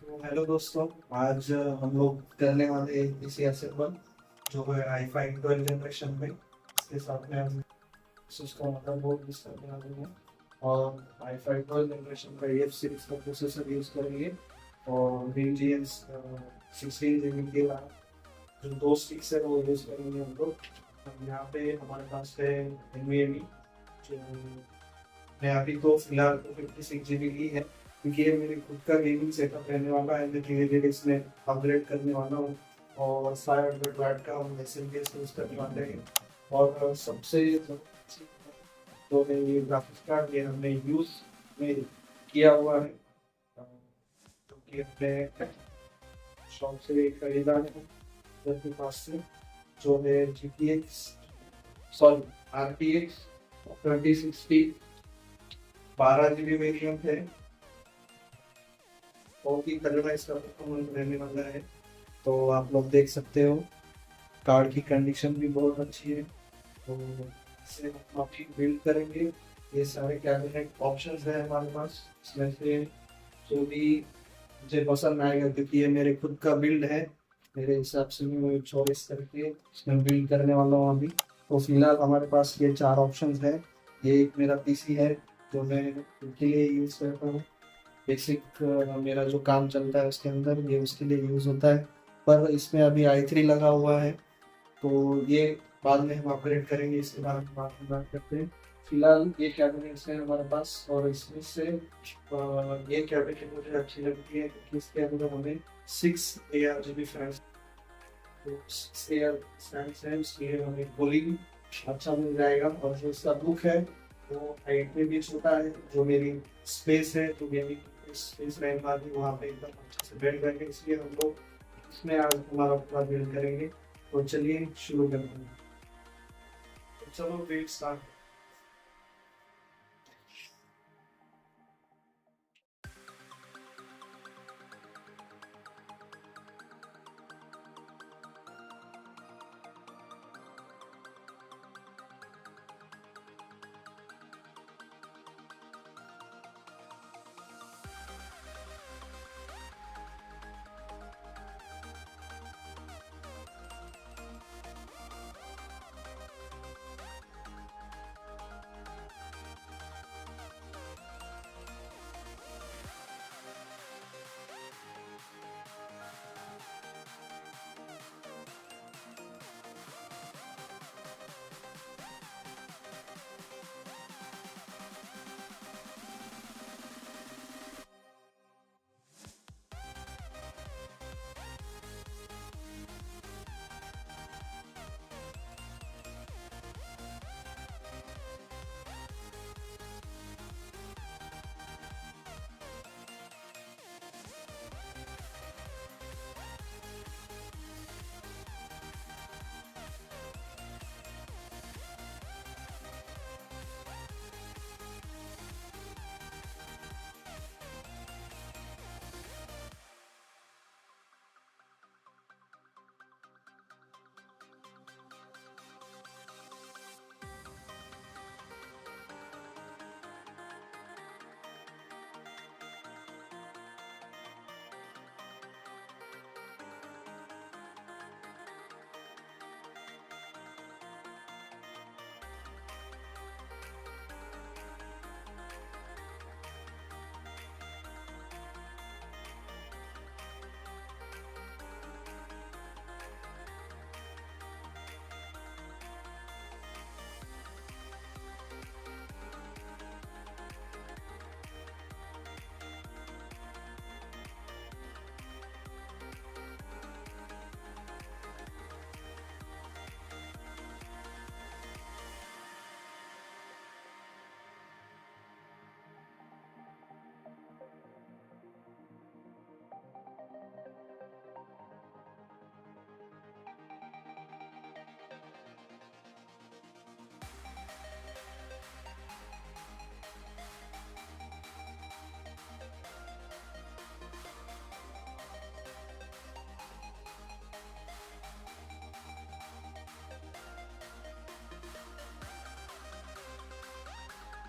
तो हेलो दोस्तों। आज हम लोग करने वाले इसी असेंबल जो है i5 12 जनरेशन में। इसके साथ में हम सिस्टम मदरबोर्ड यूज करने वाले हैं और i5 12 जनरेशन का EF सीरीज का प्रोसेसर यूज करेंगे और VGS 16 GB के जो दो स्टिक्स है वो यूज करेंगे हम लोग। यहाँ पे हमारे पास है NVMe जो मैं अभी तो फिलहाल तो 56 GB की है क्योंकि ये मेरे खुद का गेमिंग सेटअप रहने वाला है। मैं धीरे धीरे इसमें अपग्रेड करने वाला हूँ और 500 वाट का हम SLPS यूज करने वाले हैं। और सबसे तो ये ग्राफिक्स कार्ड ये हमने यूज में किया हुआ है जो कि हमने शॉप से खरीदा है के पास से, जो है GTX sorry RTX 3060 12 GB variant है। बहुत ही तगड़ा इसका परफॉर्मेंस रहने वाला है। तो आप लोग देख सकते हो कार्ड की कंडीशन भी बहुत अच्छी है। तो इसे हम अभी बिल्ड करेंगे। ये सारे कैबिनेट ऑप्शंस हैं हमारे पास, इसमें से जो भी मुझे पसंद आएगा क्योंकि ये मेरे खुद का बिल्ड है, मेरे हिसाब से मैं चॉइस करके इसमें बिल्ड करने वाला हूँ अभी। तो फिलहाल हमारे पास ये चार ऑप्शंस है। ये एक मेरा पीसी है जो मैं खुद के लिए यूज़ करता हूँ। बेसिक मेरा जो काम चलता है उसके अंदर ये उसके लिए यूज़ होता है। पर इसमें अभी i3 लगा हुआ है तो ये बाद में हम अपग्रेड करेंगे, इसके बाद हम बाद में बात करते हैं। फिलहाल ये कैबिनेट्स है हमारे पास और इसमें से ये कैबिनेट मुझे अच्छी लगती है क्योंकि इसके अंदर हमें 6 ARGB फैंस, तो 6 AR फैंस है इसलिए हमें कूलिंग अच्छा मिल जाएगा। और जो इसका लुक है वो हाइट में भी छोटा है, जो मेरी स्पेस है तो गेमिंग स्पेस रहने वाली वहाँ पे एकदम अच्छे से बैठ जाएंगे, इसलिए हम लोग इसमें आज हमारा पूरा बिल्ड करेंगे। तो चलिए शुरू करते हैं। तो चलो बिल्ड स्टार्ट।